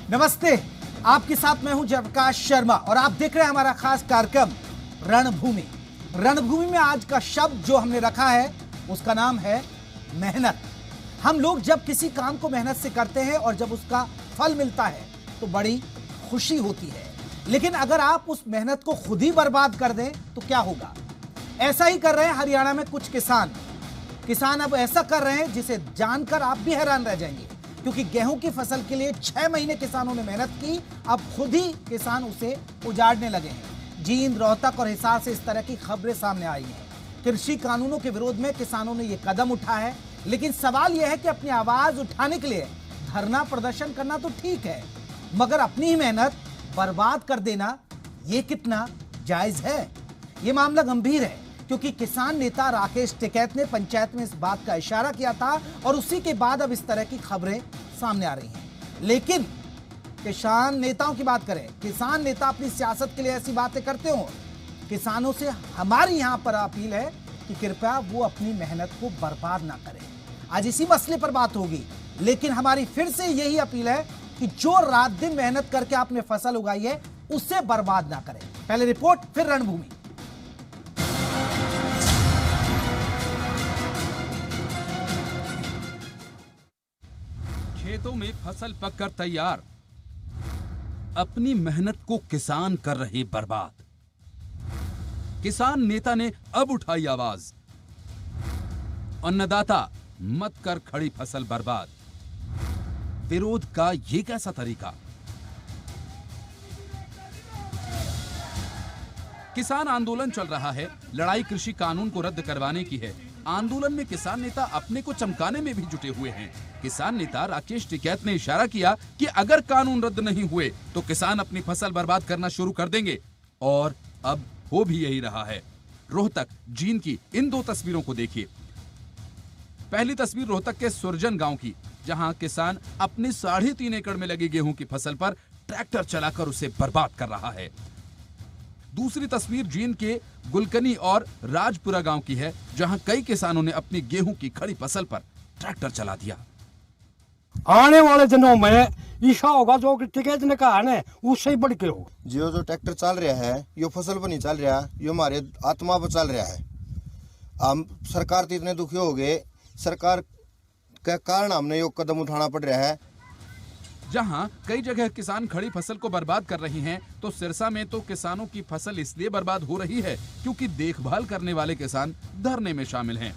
नमस्ते, आपके साथ मैं हूं जयप्रकाश शर्मा और आप देख रहे हैं हमारा खास कार्यक्रम रणभूमि। रणभूमि में आज का शब्द जो हमने रखा है उसका नाम है मेहनत। हम लोग जब किसी काम को मेहनत से करते हैं और जब उसका फल मिलता है तो बड़ी खुशी होती है, लेकिन अगर आप उस मेहनत को खुद ही बर्बाद कर दें तो क्या होगा? ऐसा ही कर रहे हैं हरियाणा में कुछ किसान अब ऐसा कर रहे हैं जिसे जानकर आप भी हैरान रह जाएंगे, क्योंकि गेहूं की फसल के लिए 6 महीने किसानों ने मेहनत की, अब खुद ही किसान उसे उजाड़ने लगे हैं। जींद, रोहतक और हिसार से इस तरह की खबरें सामने आई हैं। कृषि कानूनों के विरोध में किसानों ने यह कदम उठाया है, लेकिन सवाल यह है कि अपनी आवाज उठाने के लिए धरना प्रदर्शन करना तो ठीक है, मगर अपनी ही मेहनत बर्बाद कर देना यह कितना जायज है? यह मामला गंभीर है, क्योंकि किसान नेता राकेश टिकैत ने पंचायत में इस बात का इशारा किया था और उसी के बाद अब इस तरह की खबरें सामने आ रही हैं। लेकिन किसान नेताओं की बात करें, किसान नेता अपनी सियासत के लिए ऐसी बातें करते हो, किसानों से हमारी यहां पर अपील है कि कृपया वो अपनी मेहनत को बर्बाद ना करें। आज इसी मसले पर बात होगी, लेकिन हमारी फिर से यही अपील है कि जो रात दिन मेहनत करके आपने फसल उगाई है उसे बर्बाद ना करें। पहले रिपोर्ट, फिर रणभूमि। खेतों में फसल पककर तैयार, अपनी मेहनत को किसान कर रहे बर्बाद। किसान नेता ने अब उठाई आवाज, अन्नदाता मत कर खड़ी फसल बर्बाद। विरोध का ये कैसा तरीका? किसान आंदोलन चल रहा है, लड़ाई कृषि कानून को रद्द करवाने की है। आंदोलन में किसान नेता अपने को चमकाने में भी जुटे हुए हैं। किसान नेता राकेश टिकैत ने इशारा किया कि अगर कानून रद्द नहीं हुए तो किसान अपनी फसल बर्बाद करना शुरू कर देंगे, और अब हो भी यही रहा है। रोहतक, जींद की इन दो तस्वीरों को देखिए। पहली तस्वीर रोहतक के सुरजन गांव की, जहां किसान अपने 3.5 एकड़ में लगी गेहूं की फसल पर ट्रैक्टर चलाकर उसे बर्बाद कर रहा है। दूसरी तस्वीर जींद के गुलकनी और राजपुरा गांव की है, जहां कई किसानों ने अपनी गेहूं की खड़ी फसल पर ट्रैक्टर चला दिया। आने वाले दिनों में ऐसा होगा जो टिकैत ने कहा है उससे ही बढ़ के हो। जो ट्रैक्टर चल रहा है, यो फसल पर नहीं चल रहा, यो हमारे आत्मा पर चल रहा है। हम सरकार तो इतने दुखी हो गए, सरकार के कारण हमने यो कदम उठाना पड़ रहा है। जहां कई जगह किसान खड़ी फसल को बर्बाद कर रही हैं, तो सिरसा में तो किसानों की फसल इसलिए बर्बाद हो रही है क्योंकि देखभाल करने वाले किसान धरने में शामिल हैं।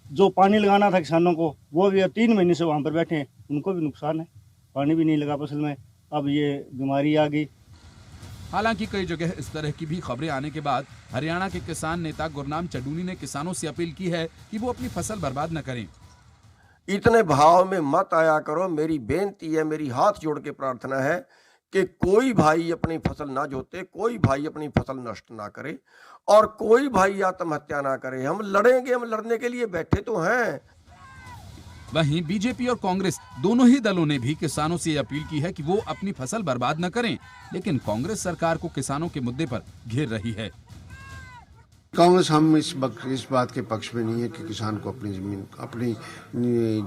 जो पानी लगाना था किसानों को, वो भी 3 महीने से वहां पर बैठे हैं, उनको भी नुकसान है। पानी भी नहीं लगा फसल में, अब ये बीमारी आ गई। हालांकि कई जगह इस तरह की भी खबरें आने के बाद हरियाणा के किसान नेता गुरनाम चडूनी ने किसानों से अपील की है कि वो अपनी फसल बर्बाद न करें। इतने भाव में मत आया करो, मेरी बेनती है, मेरी हाथ जोड़ के प्रार्थना है कि कोई भाई अपनी फसल ना जोते, कोई भाई अपनी फसल नष्ट ना करे और कोई भाई आत्महत्या ना करे। हम लड़ेंगे, हम लड़ने के लिए बैठे तो हैं। वहीं बीजेपी और कांग्रेस दोनों ही दलों ने भी किसानों से अपील की है कि वो अपनी फसल बर्बाद न करें, लेकिन कांग्रेस सरकार को किसानों के मुद्दे पर घेर रही है। कांग्रेस हम इस बात के पक्ष में नहीं है कि किसान को अपनी जमीन, अपनी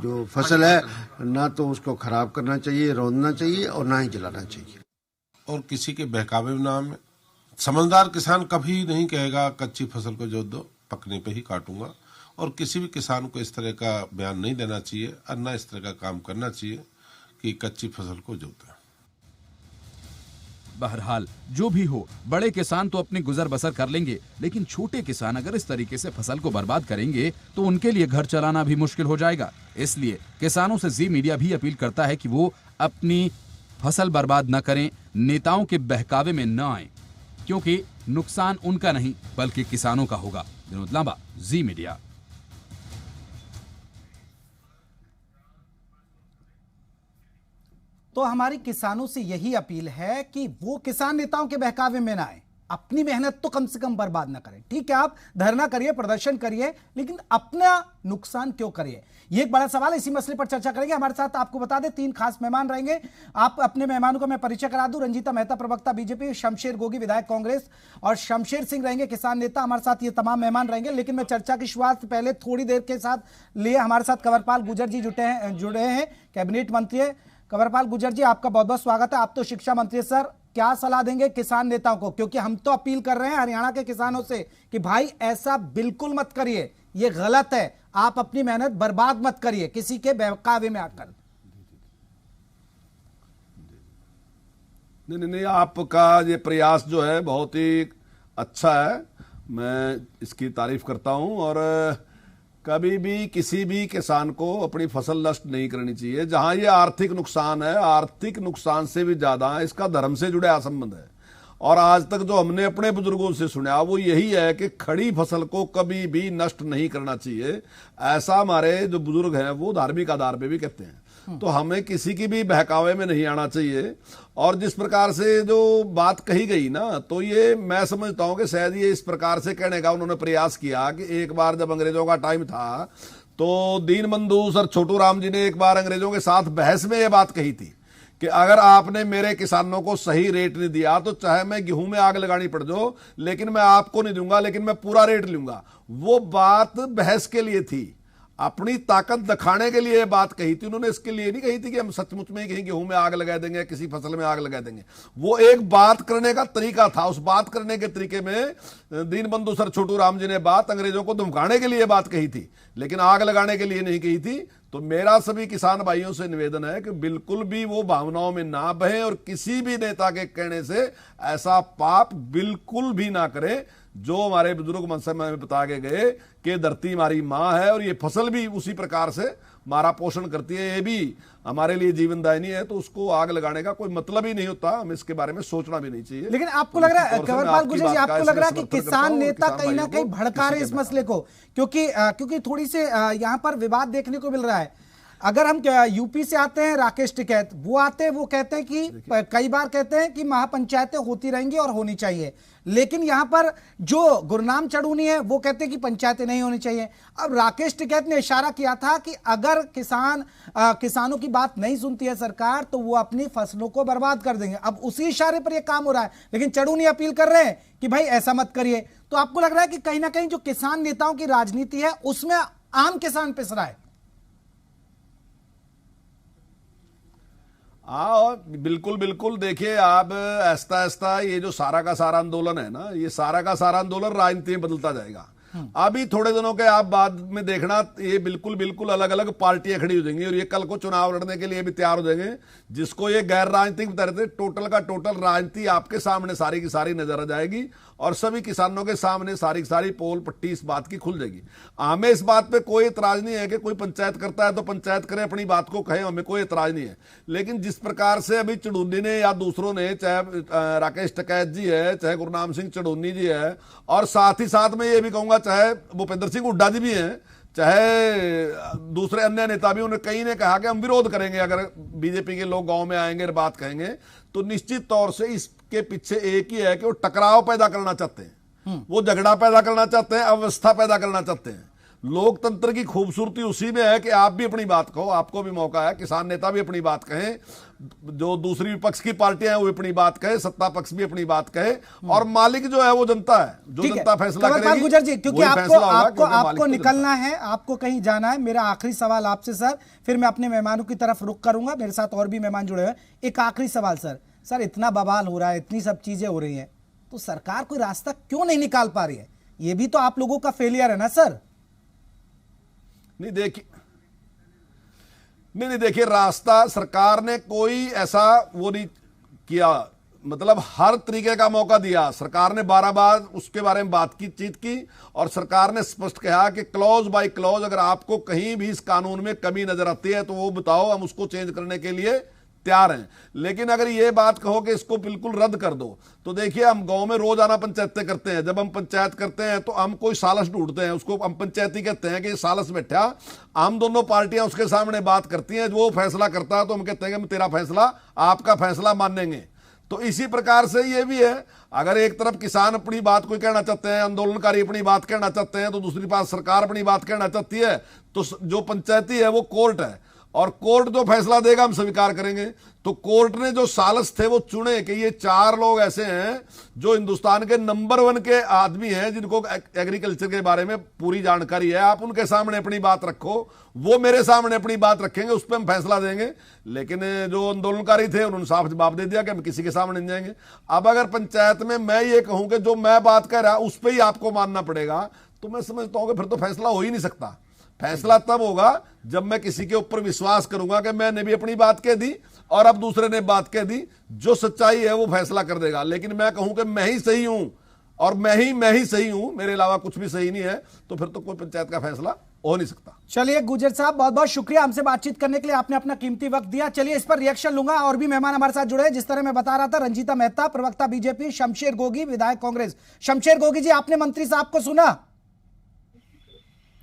जो फसल है, ना तो उसको खराब करना चाहिए, रौंदना चाहिए और ना ही जलाना चाहिए। और किसी के बहकावे में नाम है। समझदार किसान कभी नहीं कहेगा कच्ची फसल को जोत दो, पकने पे ही काटूंगा। और किसी भी किसान को इस तरह का बयान नहीं देना चाहिए और ना इस तरह का काम करना चाहिए कि कच्ची फसल को जोते। बहरहाल जो भी हो, बड़े किसान तो अपनी गुजर बसर कर लेंगे, लेकिन छोटे किसान अगर इस तरीके से फसल को बर्बाद करेंगे तो उनके लिए घर चलाना भी मुश्किल हो जाएगा। इसलिए किसानों से जी मीडिया भी अपील करता है कि वो अपनी फसल बर्बाद न करें, नेताओं के बहकावे में न आए, क्योंकि नुकसान उनका नहीं बल्कि किसानों का होगा। विनोद लांबा, जी मीडिया। तो हमारी किसानों से यही अपील है कि वो किसान नेताओं के बहकावे में ना आए, अपनी मेहनत तो कम से कम बर्बाद ना करें। ठीक है, आप धरना करिए, प्रदर्शन करिए, लेकिन अपना नुकसान क्यों करिए? ये एक बड़ा सवाल है। इसी मसले पर चर्चा करेंगे। हमारे साथ आपको बता दें 3 खास मेहमान रहेंगे। आप अपने मेहमानों का मैं परिचय करा दूं। रंजीता मेहता, प्रवक्ता बीजेपी, शमशेर गोगी, विधायक कांग्रेस, और शमशेर सिंह रहेंगे, किसान नेता। हमारे साथ ये तमाम मेहमान रहेंगे। लेकिन मैं चर्चा की शुरुआत पहले थोड़ी देर के साथ लिए हमारे साथ कंवरपाल गुर्जर जी जुड़े हैं, कैबिनेट मंत्री है। कंवरपाल गुर्जर जी, आपका बहुत बहुत स्वागत है। आप तो शिक्षा मंत्री, सर क्या सलाह देंगे किसान नेताओं को, क्योंकि हम तो अपील कर रहे हैं हरियाणा के किसानों से कि भाई ऐसा बिल्कुल मत करिए, ये गलत है, आप अपनी मेहनत बर्बाद मत करिए किसी के बहकावे में आकर। नहीं, आपका ये प्रयास जो है बहुत ही अच्छा है, मैं इसकी तारीफ करता हूं। और कभी भी किसी भी किसान को अपनी फसल नष्ट नहीं करनी चाहिए। जहां ये आर्थिक नुकसान है, आर्थिक नुकसान से भी ज्यादा इसका धर्म से जुड़े संबंध है। और आज तक जो हमने अपने बुजुर्गों से सुना वो यही है कि खड़ी फसल को कभी भी नष्ट नहीं करना चाहिए। ऐसा हमारे जो बुजुर्ग हैं वो धार्मिक आधार पे भी कहते हैं। तो हमें किसी की भी बहकावे में नहीं आना चाहिए। और जिस प्रकार से जो बात कही गई ना, तो ये मैं समझता हूं कि शायद ये इस प्रकार से कहने का उन्होंने प्रयास किया कि एक बार जब अंग्रेजों का टाइम था तो दीनबंधु सर छोटू राम जी ने एक बार अंग्रेजों के साथ बहस में ये बात कही थी कि अगर आपने मेरे किसानों को सही रेट नहीं दिया तो चाहे मैं गेहूं में आग लगानी पड़ जाओ, लेकिन मैं आपको नहीं दूंगा, लेकिन मैं पूरा रेट लूंगा। वो बात बहस के लिए थी, अपनी ताकत दिखाने के लिए बात कही थी। उन्होंने इसके लिए नहीं कही थी कि हम सचमुच में कहीं गेहूं में आग लगा देंगे, किसी फसल में आग लगा देंगे। वो एक बात करने का तरीका था। उस बात करने के तरीके में दीनबंधु सर छोटू राम जी ने बात अंग्रेजों को धमकाने के लिए बात कही थी, लेकिन आग लगाने के लिए नहीं कही थी। तो मेरा सभी किसान भाइयों से निवेदन है कि बिल्कुल भी वो भावनाओं में ना बहें और किसी भी नेता के कहने से ऐसा पाप बिल्कुल भी ना करें। जो हमारे बुजुर्ग मनसा में बता के गए कि धरती हमारी माँ है और ये फसल भी उसी प्रकार से हमारा पोषण करती है, ये भी हमारे लिए जीवनदायिनी है, तो उसको आग लगाने का कोई मतलब ही नहीं होता। हम इसके बारे में सोचना भी नहीं चाहिए। लेकिन आपको लग रहा है कंवरपाल गुर्जर जी, आपको लग रहा है कि किसान नेता कहीं ना कहीं भड़का रहे इस मसले को, क्योंकि थोड़ी से यहाँ पर विवाद देखने को मिल रहा है। अगर हम यूपी से आते हैं राकेश टिकैत, वो आते हैं, वो कहते हैं कि कई बार कहते हैं कि महापंचायतें होती रहेंगी और होनी चाहिए, लेकिन यहां पर जो गुरनाम चढ़ूनी है वो कहते हैं कि पंचायतें नहीं होनी चाहिए। अब राकेश टिकैत ने इशारा किया था कि अगर किसानों की बात नहीं सुनती है सरकार तो वो अपनी फसलों को बर्बाद कर देंगे। अब उसी इशारे पर यह काम हो रहा है, लेकिन चढ़ूनी अपील कर रहे हैं कि भाई ऐसा मत करिए। तो आपको लग रहा है कि कहीं ना कहीं जो किसान नेताओं की राजनीति है उसमें आम किसान पिस रहा है। हाँ, बिल्कुल बिल्कुल। देखिए आप ऐसा ऐसा ये जो सारा का सारा आंदोलन है ना, ये सारा का सारा आंदोलन राजनीति में बदलता जाएगा। अभी थोड़े दिनों के आप बाद में देखना, ये बिल्कुल बिल्कुल अलग अलग पार्टियां खड़ी हो जाएंगी और ये कल को चुनाव लड़ने के लिए भी तैयार हो जाएंगे। जिसको ये गैर राजनीतिक बता रहे थे, टोटल का टोटल राजनीति आपके सामने सारी की सारी नजर आ जाएगी और सभी किसानों के सामने सारी की सारी पोल पट्टी इस बात की खुल जाएगी। हमें इस बात पे कोई एतराज नहीं है कि कोई पंचायत करता है तो पंचायत करे, अपनी बात को कहे, हमें कोई एतराज नहीं है। लेकिन जिस प्रकार से अभी चढ़ूनी ने या दूसरों ने, चाहे राकेश टिकैत जी है, चाहे गुरनाम सिंह चढ़ूनी जी है, और साथ ही साथ में ये भी कहूंगा चाहे भूपेंद्र सिंह हुड्डा जी भी हैं, चाहे दूसरे अन्य नेता भी, उन्हें कई ने कहा कि हम विरोध करेंगे अगर बीजेपी के लोग गांव में आएंगे और बात कहेंगे। तो निश्चित तौर से इसके पीछे एक ही है कि वो टकराव पैदा करना चाहते हैं, वो झगड़ा पैदा करना चाहते हैं, अव्यवस्था पैदा करना चाहते हैं। लोकतंत्र की खूबसूरती उसी में है कि आप भी अपनी बात कहो, आपको भी मौका है, किसान नेता भी अपनी बात कहें, जो दूसरी विपक्ष की पार्टियां हैं वो अपनी बात कहे, सत्ता पक्ष भी अपनी बात कहे, और मालिक जो है वो जनता है, जो जनता फैसला करेगी। गुर्जर जी, क्योंकि आपको निकलना है, आपको कहीं जाना है, मेरा आखिरी सवाल आपसे सर, फिर मैं अपने मेहमानों की तरफ रुख करूंगा, मेरे साथ और भी मेहमान जुड़े हुए हैं। एक आखिरी सवाल सर, इतना बवाल हो रहा है, इतनी सब चीजें हो रही हैं, तो सरकार कोई रास्ता क्यों नहीं निकाल पा रही है? ये भी तो आप लोगों का फेलियर है ना सर? नहीं देखिए, रास्ता सरकार ने कोई ऐसा वो नहीं किया, मतलब हर तरीके का मौका दिया। सरकार ने 12 बार उसके बारे में बातचीत की और सरकार ने स्पष्ट कहा कि क्लॉज बाय क्लॉज अगर आपको कहीं भी इस कानून में कमी नजर आती है तो वो बताओ, हम उसको चेंज करने के लिए तैयार हैं। लेकिन अगर ये बात कहो कि इसको बिल्कुल रद्द कर दो, तो देखिए हम गांव में रोजाना पंचायतें करते हैं। जब हम पंचायत करते हैं तो हम कोई सालस ढूंढते हैं, उसको हम पंचायती कहते हैं कि सालस बैठा, हम दोनों पार्टियां उसके सामने बात करती हैं, वो फैसला करता है तो हम कहते हैं कि हम तेरा फैसला, आपका फैसला मानेंगे। तो इसी प्रकार से ये भी है, अगर एक तरफ किसान अपनी बात कोई कहना चाहते हैं, आंदोलनकारी अपनी बात कहना चाहते हैं, तो दूसरी बात सरकार अपनी बात कहना चाहती है, तो जो पंचायती है वो कोर्ट है और कोर्ट जो फैसला देगा हम स्वीकार करेंगे। तो कोर्ट ने जो सालस थे वो चुने कि ये 4 लोग ऐसे हैं जो हिंदुस्तान के नंबर 1 के आदमी हैं, जिनको एग्रीकल्चर के बारे में पूरी जानकारी है। आप उनके सामने अपनी बात रखो, वो मेरे सामने अपनी बात रखेंगे, उस पर हम फैसला देंगे। लेकिन जो आंदोलनकारी थे उन्होंने साफ जवाब दे दिया कि हम किसी के सामने नहीं जाएंगे। अब अगर पंचायत में मैं ये कहूं कि जो मैं बात कह रहा उस पर ही आपको मानना पड़ेगा, तो मैं समझता हूं कि फिर तो फैसला हो ही नहीं सकता। फैसला तब होगा जब मैं किसी के ऊपर विश्वास करूंगा कि मैंने भी अपनी बात कह दी और अब दूसरे ने बात कह दी, जो सच्चाई है वो फैसला कर देगा। लेकिन मैं कहूं कि मैं ही सही हूं और मैं ही सही हूं, मेरे अलावा कुछ भी सही नहीं है, तो फिर तो कोई पंचायत का फैसला हो नहीं सकता। चलिए गुर्जर साहब, बहुत बहुत शुक्रिया हमसे बातचीत करने के लिए, आपने अपना कीमती वक्त दिया। चलिए इस पर रिएक्शन लूंगा। और भी मेहमान हमारे साथ जुड़े हैं, जिस तरह मैं बता रहा था, रंजीता मेहता प्रवक्ता बीजेपी, शमशेर गोगी विधायक कांग्रेस। शमशेर गोगी जी, आपने मंत्री साहब को सुना,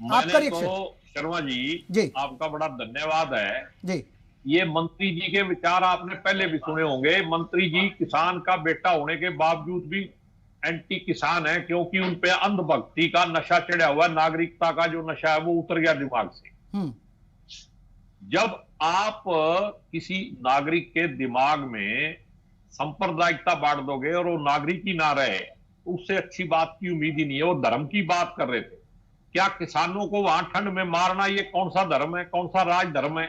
आपका रिएक्शन? शर्मा जी, आपका बड़ा धन्यवाद है जी। ये मंत्री जी के विचार आपने पहले भी सुने होंगे। मंत्री जी किसान का बेटा होने के बावजूद भी एंटी किसान है, क्योंकि उन पे अंधभक्ति का नशा चढ़ा हुआ है। नागरिकता का जो नशा है वो उतर गया दिमाग से। जब आप किसी नागरिक के दिमाग में सांप्रदायिकता बांट दोगे और वो नागरिक ही ना रहे, उससे अच्छी बात की उम्मीद ही नहीं है। वो धर्म की बात कर रहे थे। क्या किसानों को वहां ठंड में मारना ये कौन सा धर्म है, कौन सा राज धर्म है?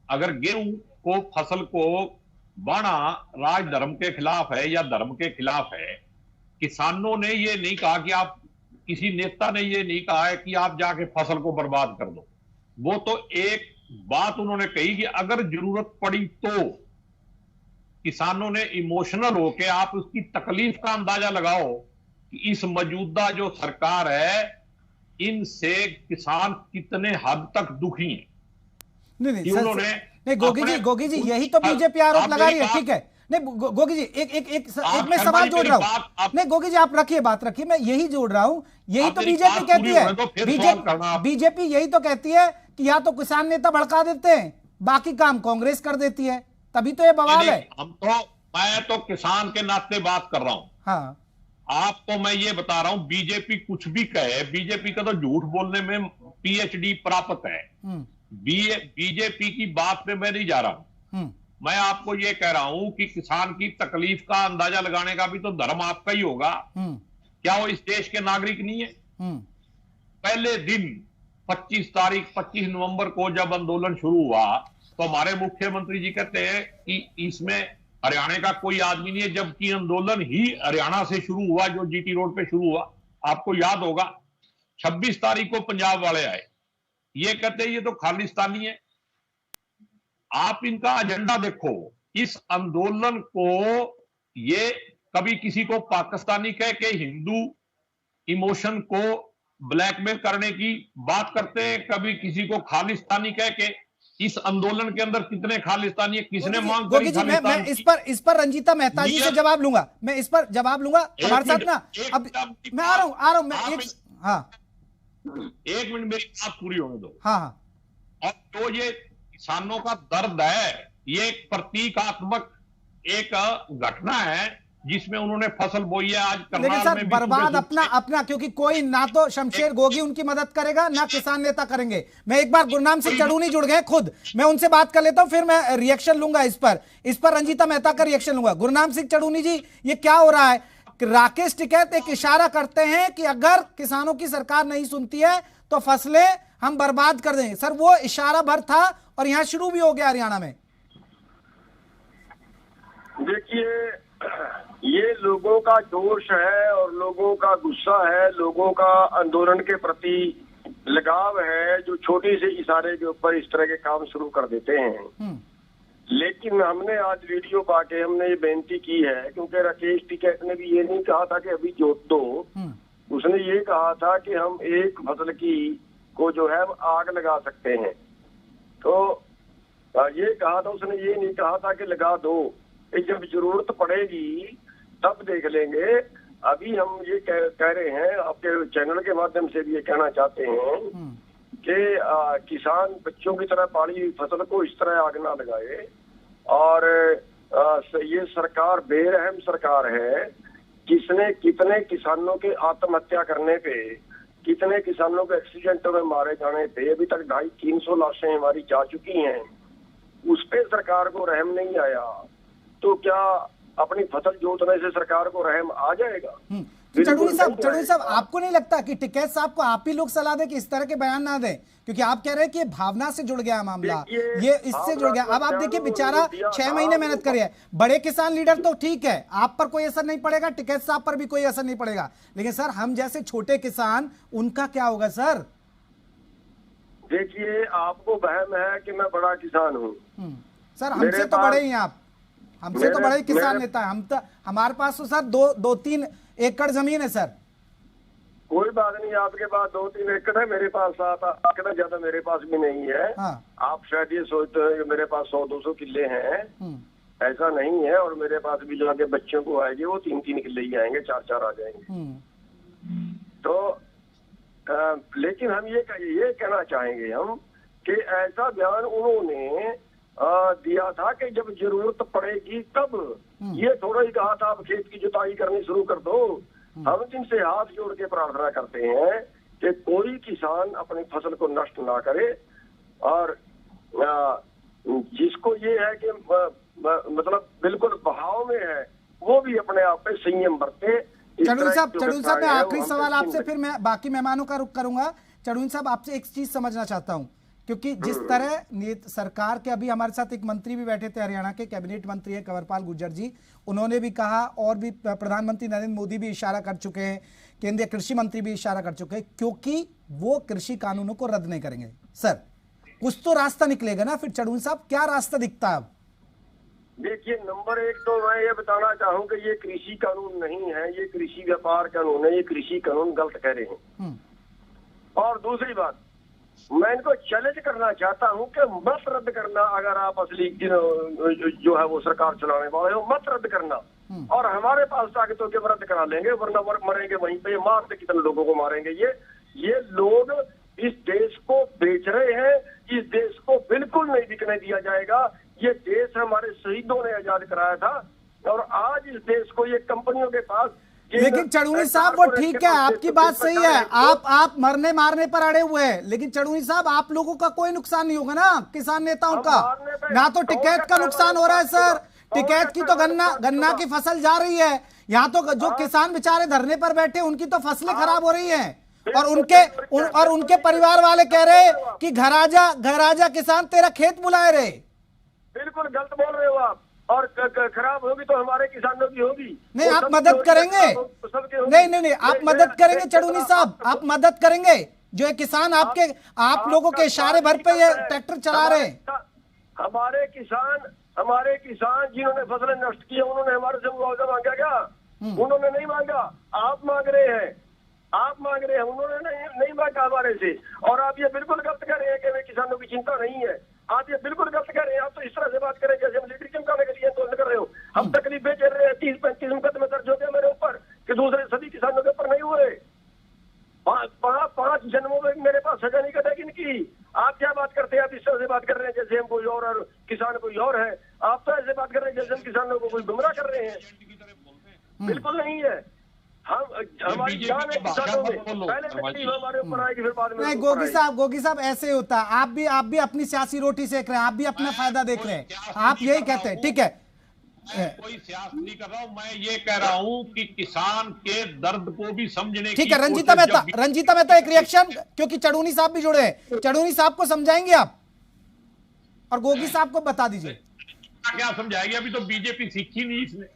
अगर गेहूं को, फसल को बाना राज धर्म के खिलाफ है या धर्म के खिलाफ है? किसानों ने ये नहीं कहा कि आप, किसी नेता ने ये नहीं कहा है कि आप जाके फसल को बर्बाद कर दो। वो तो एक बात उन्होंने कही कि अगर जरूरत पड़ी तो किसानों ने इमोशनल होके आप उसकी तकलीफ का अंदाजा लगाओ कि इस मौजूदा जो सरकार है इनसे किसान कितने हद तक दुखी हैं। नहीं गोगी जी यही तो बीजेपी आरोप लगा रही है। ठीक है, नहीं गोगी जी, एक मैं सवाल जोड़ रहा हूं। नहीं गोगी जी, आप रखिए, बात रखिए, मैं यही जोड़ रहा हूं। यही तो बीजेपी कहती है, बीजेपी यही तो कहती है कि या तो किसान नेता भड़का देते हैं, बाकी काम कांग्रेस कर देती है, तभी तो ये बवाल है। मैं तो किसान के नाते बात कर रहा हूं। हाँ, आपको मैं ये बता रहा हूं, बीजेपी कुछ भी कहे, बीजेपी का तो झूठ बोलने में पीएचडी प्राप्त है। बीजेपी की बात पे मैं नहीं जा रहा हूं। मैं आपको ये कह रहा हूं कि किसान की तकलीफ का अंदाजा लगाने का भी तो धर्म आपका ही होगा। क्या वो इस देश के नागरिक नहीं है? पहले दिन 25 नवंबर को जब आंदोलन शुरू हुआ तो हमारे मुख्यमंत्री जी कहते हैं कि इसमें हरियाणा का कोई आदमी नहीं है, जबकि आंदोलन ही हरियाणा से शुरू हुआ, जो जीटी रोड पे शुरू हुआ। आपको याद होगा 26 तारीख को पंजाब वाले आए, ये कहते हैं ये तो खालिस्तानी है। आप इनका एजेंडा देखो। इस आंदोलन को ये कभी किसी को पाकिस्तानी कह के हिंदू इमोशन को ब्लैकमेल करने की बात करते हैं, कभी किसी को खालिस्तानी कह के। इस आंदोलन के अंदर कितने खालिस्तानी है, किसने मांग करी? जी, मैं इस पर रंजीता मेहता जी से जवाब लूंगा। मैं इस पर जवाब लूंगा हमारे साथ ना। अब मैं आ रहा हूं मैं एक मिनट मेरी बात पूरी होने दो। हाँ। और तो ये किसानों का दर्द है, ये एक प्रतीकात्मक एक घटना है जिसमें उन्होंने फसल बोई है। आज लेकिन सर बर्बाद अपना क्योंकि कोई ना तो शमशेर गोगी उनकी मदद करेगा ना किसान नेता करेंगे। मैं एक बार गुरनाम सिंह चढ़ूनी जुड़ गए खुद, मैं उनसे बात कर लेता हूं, फिर मैं रिएक्शन लूंगा इस पर रंजीता मेहता का रिएक्शन लूंगा। गुरनाम सिंह चढ़ूनी जी, ये क्या हो रहा है कि राकेश टिकैत एक इशारा करते हैं कि अगर किसानों की सरकार नहीं सुनती है तो फसलें हम बर्बाद कर देंगे। सर वो इशारा भर था और यहां शुरू भी हो गया हरियाणा में। देखिए, ये लोगों का जोश है और लोगों का गुस्सा है, लोगों का आंदोलन के प्रति लगाव है, जो छोटे से इशारे के ऊपर इस तरह के काम शुरू कर देते हैं। लेकिन हमने आज वीडियो पाके हमने ये बेनती की है, क्योंकि राकेश टिकैत ने भी ये नहीं कहा था कि अभी जोत दो, उसने ये कहा था कि हम एक फसल की को जो है आग लगा सकते हैं। तो ये कहा था उसने, ये नहीं कहा था कि लगा दो, जब जरूरत पड़ेगी तब देख लेंगे। अभी हम ये कह रहे हैं, आपके चैनल के माध्यम से भी ये कहना चाहते हैं कि किसान बच्चों की तरह पाली हुई फसल को इस तरह आग ना लगाए। और ये सरकार बेरहम सरकार है, जिसने कितने किसानों के आत्महत्या करने पे कितने किसानों के एक्सीडेंटों में मारे जाने थे, अभी तक 250-300 लाशें हमारी जा चुकी हैं, उस पे सरकार को रहम नहीं आया, तो क्या अपनी फसल जोतने से सरकार को रहम आ जाएगा? चढ़ूनी साहब आपको नहीं लगता कि टिकैत साहब को आप ही लोग सलाह दें कि इस तरह के बयान ना दें, क्योंकि आप कह रहे हैं कि भावना से जुड़ गया मामला, ये इससे जुड़ गया। अब आप देखिए बेचारा 6 महीने मेहनत करी है, बड़े किसान लीडर तो ठीक है, आप पर कोई असर नहीं पड़ेगा, टिकैत साहब पर भी कोई असर नहीं पड़ेगा, लेकिन सर हम जैसे छोटे किसान, उनका क्या होगा सर? देखिए, आपको वहम है कि मैं बड़ा किसान हूँ। सर हमसे तो बड़े ही हैं आप, हमसे तो बड़े किसान नेता है, हम तो, हमारे पास तो सर 2-3 एकड़ जमीन है सर। कोई बात नहीं, आपके पास 2-3 एकड़ है, मेरे पास 7-8 एकड़, ज्यादा मेरे पास भी नहीं है। हाँ। आप शायद ये सोचते हैं कि मेरे पास 100-200 किले हैं, ऐसा नहीं है। और मेरे पास भी जो आगे बच्चों को आएंगे वो 3-3 किले ही आएंगे, 4-4 आ जाएंगे। तो लेकिन हम ये कहना चाहेंगे हम कि ऐसा बयान उन्होंने दिया था कि जब जरूरत पड़ेगी तब, ये थोड़ा ही कहा था अब खेत की जुताई करनी शुरू कर दो। हम जिनसे हाथ जोड़ के प्रार्थना करते हैं कि कोई किसान अपनी फसल को नष्ट ना करे, और जिसको ये है कि मतलब बिल्कुल बहाव में है, वो भी अपने आप पे संयम बरते। चढ़ूनी साहब मैं आखिरी सवाल आपसे, फिर मैं बाकी मेहमानों का रुख करूंगा। चढ़ूनी साहब आपसे एक चीज समझना चाहता हूं, क्योंकि जिस तरह सरकार के, अभी हमारे साथ एक मंत्री भी बैठे थे, हरियाणा के कैबिनेट मंत्री है कंवरपाल गुर्जर जी, उन्होंने भी कहा, और भी प्रधानमंत्री नरेंद्र मोदी भी इशारा कर चुके हैं, केंद्रीय कृषि मंत्री भी इशारा कर चुके हैं, क्योंकि वो कृषि कानूनों को रद्द नहीं करेंगे। सर कुछ तो रास्ता निकलेगा ना फिर? चढ़ूनी साहब क्या रास्ता दिखता है अब? देखिए, नंबर 1 तो मैं ये बताना चाहूँ कि ये कृषि कानून नहीं है, ये कृषि व्यापार कानून है, ये कृषि कानून गलत कह रहे हैं। और दूसरी बात, मैं इनको चैलेंज करना चाहता हूं कि मत रद्द करना, अगर आप असली जो है वो सरकार चलाने वाले हो, मत रद्द करना, और हमारे पास ताकतों के रद्द करा लेंगे, वरना मरेंगे वहीं पे। मारते कितने लोगों को मारेंगे? ये लोग इस देश को बेच रहे हैं, इस देश को बिल्कुल नहीं बिकने दिया जाएगा। ये देश हमारे शहीदों ने आजाद कराया था, और आज इस देश को ये कंपनियों के पास। लेकिन चढ़ूनी साहब वो ठीक है, आपकी बात सही है, आप मरने मारने पर अड़े हुए हैं, लेकिन चढ़ूनी साहब आप लोगों का कोई नुकसान नहीं होगा ना, किसान नेताओं का? ना तो टिकैत का नुकसान हो रहा है सर, टिकैत की तो गन्ना की फसल जा रही है, यहाँ तो जो किसान बेचारे धरने पर बैठे उनकी तो फसलें खराब हो रही हैं, और उनके परिवार वाले कह रहे हैं कि घर आजा किसान, तेरा खेत बुलाए रहे। बिल्कुल गलत बोल रहे हो आप, और खराब होगी तो हमारे किसानों की होगी। नहीं, आप मदद करेंगे? नहीं, आप मदद करेंगे चढ़ूनी साहब, आप मदद करेंगे? जो है किसान आप लोगों के इशारे भर पे ये ट्रैक्टर चला रहे हैं। हमारे किसान जिन्होंने फसलें नष्ट की, उन्होंने हमारे से मुआवजा मांगा क्या? उन्होंने नहीं मांगा, आप मांग रहे हैं, उन्होंने नहीं मांगा हमारे से। और आप ये बिल्कुल गलत कर रहे हैं कि किसानों की चिंता नहीं है, आप ये बिल्कुल गलत कर रहे हैं। आप तो इस तरह से बात करें जैसे हम लीडर चमकाने के लिए आंदोलन कर रहे हो। हम तकलीफें झेल रहे हैं, 30-35 मुकदमे दर्ज हो गए मेरे ऊपर, कि दूसरे सभी किसानों के ऊपर नहीं हुए। 5 जन्मों में मेरे पास सजा नहीं कटेगी इनकी। आप क्या बात करते हैं? आप इस तरह से बात कर रहे हैं जैसे हम कोई और किसान कोई और है। आप तो ऐसे बात कर रहे हैं जैसे हम किसानों को कोई गुमराह कर रहे हैं। बिल्कुल नहीं है। हमारी जान है किसानों में, पहले तकलीफ हमारे ऊपर आएगी, फिर बाद में। नहीं गोगी साहब ऐसे ही होता है, आप भी अपनी सियासी रोटी सेक रहे हैं, आप भी अपना फायदा देख रहे हैं, आप यही कहते हैं, ठीक है? कोई सियासत नहीं कर रहा हूं, मैं ये कह रहा हूं कि किसान के दर्द को भी समझने ठीक है। रंजीता मेहता एक रिएक्शन, क्योंकि चढ़ूनी साहब भी जुड़े हैं, चढ़ूनी साहब को समझाएंगे आप, और गोगी साहब को बता दीजिए। क्या समझाएगी? अभी तो बीजेपी सीखी नहीं, इसने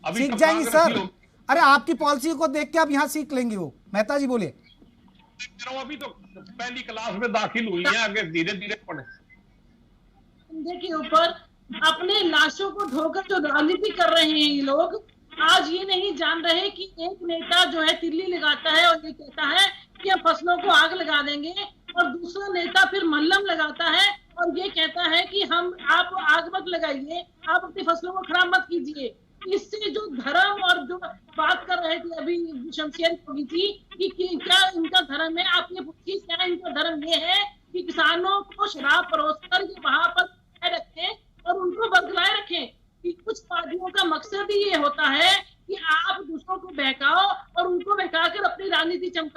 अभी सीख जाएंगी सर। अरे आपकी पॉलिसी को देख के आप यहाँ सीख लेंगे वो। मेहता जी बोलिए। अभी तो पहली क्लास में दाखिल हुई है, आगे धीरे धीरे पढ़े। के ऊपर अपने लाशों को ढोकर जो राजनीति कर रहे हैं ये लोग, आज ये नहीं जान रहे कि एक नेता जो है तिल्ली लगाता है और ये कहता है कि हम फसलों को आग लगा देंगे, और दूसरा नेता फिर मल्लम लगाता है और ये कहता है कि आप आग मत लगाइए, आप अपनी फसलों को खराब मत कीजिए। इससे जो धर्म और जो बात कर रहे थे अभी शमशेर योगी जी कि क्या इनका धर्म है, आप ये पूछिए क्या इनका धर्म ये है कि किसानों को शराब परोसकर ये वहां पर रखें और उनको बदलाए रखें? कि कुछ पार्टियों का मकसद ही ये होता है कि आप दूसरों को बहकाओ और उनको बहकाकर अपनी राजनीति चमका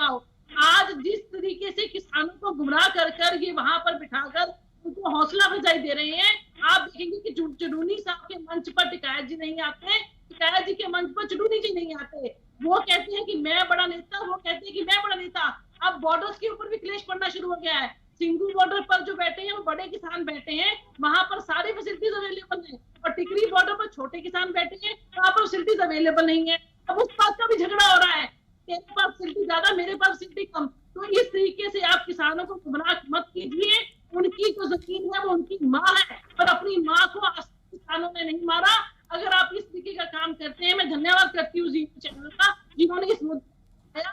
तरीके से किसानों को गुमराह कर कर ये वहां पर बिठाकर उनको हौसला अफजाई दे रहे हैं। आप देखेंगे कि चुड़ूनी साहब के मंच पर टिकायत जी नहीं आते, टिकायत जी के मंच पर चुड़ूनी जी नहीं आते। वो कहते हैं कि मैं बड़ा नेता, वो कहते हैं कि मैं बड़ा नेता। अब बॉर्डर्स के ऊपर भी क्लेश पड़ना शुरू हो गया है। सिंघू बॉर्डर पर जो बैठे हैं वो बड़े किसान बैठे हैं, वहां पर सारी फैसिलिटीज अवेलेबल है, और टिकरी बॉर्डर पर छोटे किसान बैठे हैं, वहां पर फैसिलिटीज अवेलेबल नहीं है। अब उस बात का भी झगड़ा हो रहा है, तेरे पास फैसिलिटी ज्यादा, मेरे पास फैसिलिटी कम। तो इस तरीके से आप किसानों को गुमराह मत कीजिए। उनकी जो जमीन है वो उनकी माँ है, पर अपनी माँ को किसानों ने नहीं मारा। अगर आप इस तरीके का काम करते हैं, मैं धन्यवाद करती हूँ जी चैनल का जिन्होंने इस मुद्दे,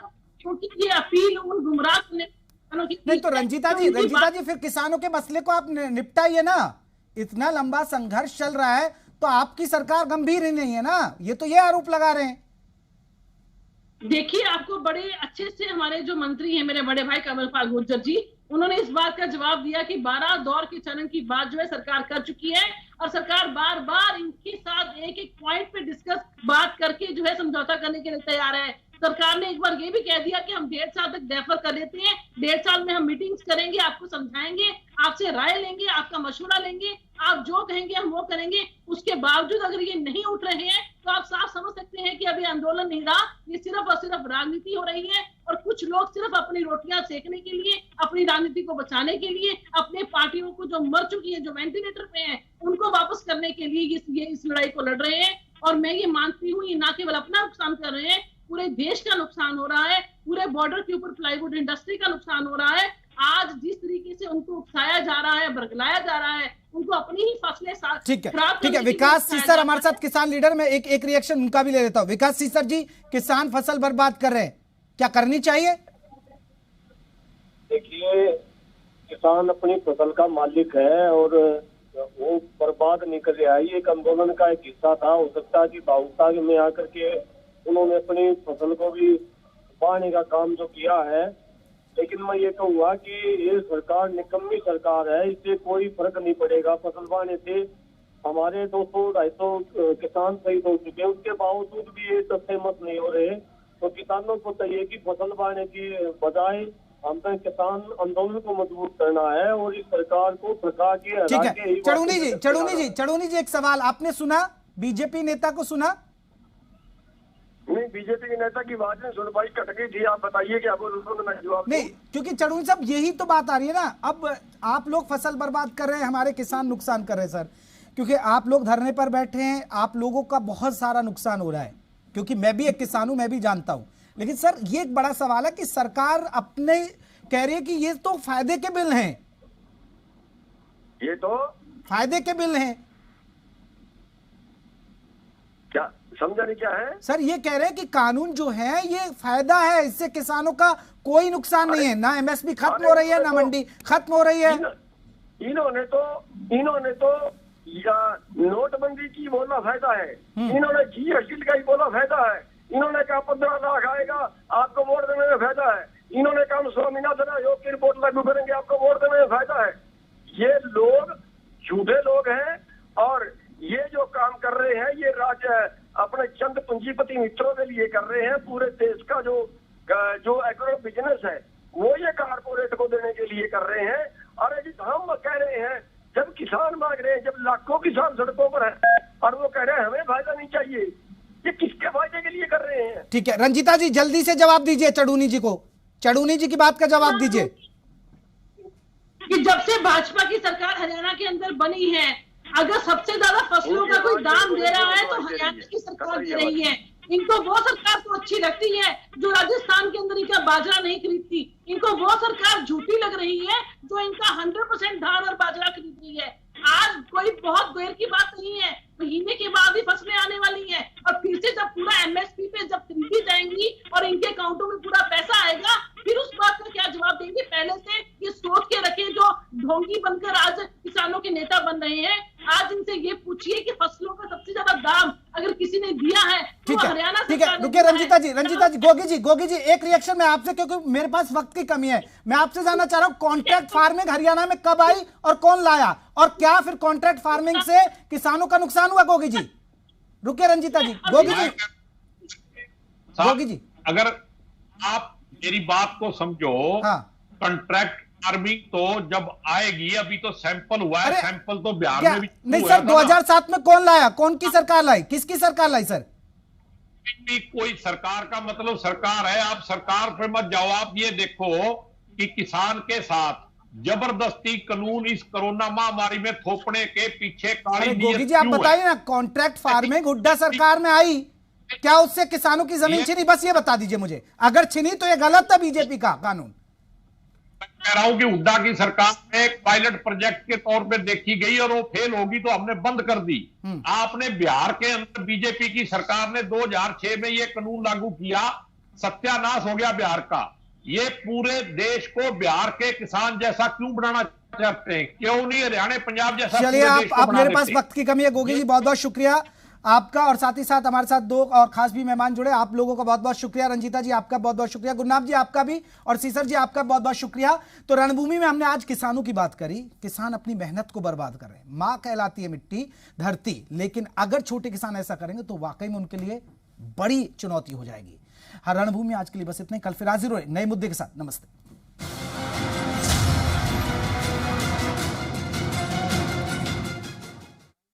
क्योंकि ये अपील उन गुमराह करने नहीं। तो रंजीता जी फिर किसानों के मसले को आप निपटाइए ना। इतना लंबा संघर्ष चल रहा है तो आपकी सरकार गंभीर ही नहीं है ना, ये तो ये आरोप लगा रहे हैं। देखिए, आपको बड़े अच्छे से हमारे जो मंत्री हैं, मेरे बड़े भाई कमल पाल गुर्जर जी, उन्होंने इस बात का जवाब दिया कि 12 दौर के चरण की बात जो है सरकार कर चुकी है, और सरकार बार बार इनके साथ एक एक पॉइंट पे डिस्कस बात करके जो है समझौता करने के लिए तैयार है। सरकार ने एक बार ये भी कह दिया कि हम 1.5 साल तक डेफर कर देते हैं, 1.5 साल में हम मीटिंग्स करेंगे, आपको समझाएंगे, आपसे राय लेंगे, आपका मशवरा लेंगे, आप जो कहेंगे हम वो करेंगे। उसके बावजूद अगर ये नहीं उठ रहे हैं तो आप साफ समझ सकते हैं कि अभी आंदोलन नहीं रहा, ये सिर्फ और सिर्फ राजनीति हो रही है, और कुछ लोग सिर्फ अपनी रोटियां सेकने के लिए, अपनी राजनीति को बचाने के लिए, अपने पार्टियों को जो मर चुकी है, जो वेंटिलेटर पे है, उनको वापस करने के लिए ये इस लड़ाई को लड़ रहे हैं। और मैं ये मानती हूँ, ये ना केवल अपना नुकसान कर रहे हैं, पूरे देश का नुकसान हो रहा है, पूरे बॉर्डर के ऊपर प्लाईवुड इंडस्ट्री का नुकसान हो रहा है। आज जिस तरीके से उनको उकसाया जा रहा है, बरगलाया जा रहा है, उनको अपनी ही फसलें ठीक है। विकास सीसर हमारे साथ किसान लीडर में एक रिएक्शन उनका भी ले लेता हूं। विकास सीसर जी, किसान फसल बर्बाद कर रहे हैं, क्या करनी चाहिए? देखिए, किसान अपनी फसल का मालिक है और वो बर्बाद नहीं कर रहा है। ये एक आंदोलन का एक हिस्सा था। हो सकता है कि भावुकता में आकर के उन्होंने अपनी फसल को भी पाने का काम जो किया है, लेकिन मैं ये कहूँगा कि ये सरकार निकम्मी सरकार है, इससे कोई फर्क नहीं पड़ेगा। फसल बाने से हमारे 200-250 किसान शहीद हो चुके हैं, उसके बावजूद भी ये सहमत नहीं हो रहे। तो किसानों को चाहिए कि फसल बाने की बजाय हम तो किसान आंदोलन को मजबूत करना है, और इस सरकार को सरकार की ठीक है। चढ़ूनी जी एक सवाल आपने सुना, बीजेपी नेता को सुना? नहीं, बीजेपी के नेता की बात नहीं सुन पाई, कट गई थी। आप बताइए क्या बोल रहे, मैं जवाब नहीं, क्योंकि चढ़ूनी साहब यही तो बात आ रही है ना। अब आप लोग फसल बर्बाद कर रहे हैं, हमारे किसान नुकसान कर रहे हैं सर, क्योंकि आप लोग धरने पर बैठे हैं, आप लोगों का बहुत सारा नुकसान हो रहा है, क्योंकि मैं भी एक किसान हूं, मैं भी जानता हूं। लेकिन सर ये एक बड़ा सवाल है कि सरकार अपने कह रही है कि ये तो फायदे के बिल हैं, ये तो फायदे के बिल हैं। क्या समझा नहीं क्या है सर? ये कह रहे हैं कि कानून जो है ये फायदा है, इससे किसानों का कोई नुकसान नहीं है, ना एमएसपी खत्म हो रही है, ना मंडी खत्म हो रही है। इन्होंने तो या नोटबंदी की बोला फायदा है, इन्होंने GST का ही बोला फायदा है, इन्होंने कहा 15 लाख आएगा आपको वोट देने में फायदा है, इन्होंने कहा हम स्वामीनाथन आयोग की रिपोर्ट लागू करेंगे आपको वोट देने में फायदा है। ये लोग झूठे लोग हैं, और ये जो काम कर रहे हैं ये राज्य अपने चंद पूंजीपति मित्रों के लिए कर रहे हैं। पूरे देश का जो एग्रो बिजनेस है वो ये कारपोरेट को देने के लिए कर रहे हैं। और जी हम कह रहे हैं, जब किसान मांग रहे हैं, जब लाखों किसान सड़कों पर है और वो कह रहे हैं हमें फायदा नहीं चाहिए, ये किसके फायदे के लिए कर रहे हैं? ठीक है, रंजीता जी जल्दी से जवाब दीजिए चढ़ूनी जी को, चढ़ूनी जी की बात का जवाब दीजिए। कि जब से भाजपा की सरकार हरियाणा के अंदर बनी है, अगर सबसे ज्यादा फसलों का कोई दाम दे रहा है तो हरियाणा की सरकार दे रही है। इनको वो सरकार तो अच्छी लगती है जो राजस्थान के अंदर इनका बाजरा नहीं खरीदती, इनको वो सरकार झूठी लग रही है जो इनका 100% धान और बाजरा खरीद रही है। आज कोई बहुत देर की बात नहीं है, महीने के बाद ही फसलें आने वाली हैं, और फिर से जब पूरा MSP पे जब खरीदी जाएंगी और इनके अकाउंटों में पूरा पैसा आएगा, फिर उस बात का क्या जवाब देंगे? पहले से ये सोच के रखे जो ढोंगी बनकर आज किसानों के नेता बन रहे हैं। आज इनसे ये पूछिए कि फसलों का सबसे ज्यादा दाम अगर किसी ने दिया है तो हरियाणा ठीक है, रुकिए रंजीता जी, गोगी जी एक रिएक्शन में आपसे, क्योंकि मेरे पास वक्त की कमी है, मैं आपसे जानना चाह रहा हूँ कॉन्ट्रैक्ट फार्मिंग हरियाणा में कब आई और कौन लाया, और क्या फिर कॉन्ट्रैक्ट फार्मिंग से किसानों का नुकसान हुआ? गोगी जी रुकिए, रंजीता जी, गोगी जी अगर आप मेरी बात को समझो, हाँ। कॉन्ट्रैक्ट फार्मिंग तो जब आएगी, अभी तो सैंपल हुआ है, सैंपल तो बिहार में भी नहीं सर, 2007 में कौन लाया, कौन की सरकार लाई, किसकी सरकार लाई सर? कोई सरकार का मतलब सरकार है, आप सरकार पे मत जाओ। आप ये देखो कि किसान के साथ जबरदस्ती कानून इस कोरोना महामारी में थोपने के पीछे काली नीयत गोगी जी आप बताइए ना, कॉन्ट्रैक्ट फार्मिंग हुड्डा सरकार में आई, क्या उससे किसानों की जमीन छिनी? बस ये बता दीजिए मुझे, अगर छिनी तो ये गलत था बीजेपी का कानून। कह रहा हूं कि हुड्डा की सरकार में एक पायलट प्रोजेक्ट के तौर पे देखी गई और वो फेल होगी तो हमने बंद कर दी। आपने बिहार के अंदर बीजेपी की सरकार ने 2006 में ये कानून लागू किया, सत्यानाश हो गया बिहार का। ये पूरे देश को बिहार के किसान जैसा क्यों बनाना चाहते हैं? क्यों नहीं हरियाणा पंजाब जैसा? चलिए आप मेरे पास वक्त की कमी है गोगी जी, बहुत बहुत शुक्रिया आपका, और साथ ही साथ हमारे साथ दो और खास भी मेहमान जुड़े, आप लोगों का बहुत बहुत शुक्रिया। रंजीता जी आपका बहुत बहुत शुक्रिया, गुरनाम जी आपका भी, और सीसर जी आपका बहुत बहुत शुक्रिया। तो रणभूमि में हमने आज किसानों की बात करी, किसान अपनी मेहनत को बर्बाद कर रहे हैं, मां कहलाती है मिट्टी धरती, लेकिन अगर छोटे किसान ऐसा करेंगे तो वाकई में उनके लिए बड़ी चुनौती हो जाएगी। हाँ, रणभूमि आज के लिए बस इतने, कल फिर हाजिर हुए नए मुद्दे के साथ। नमस्ते।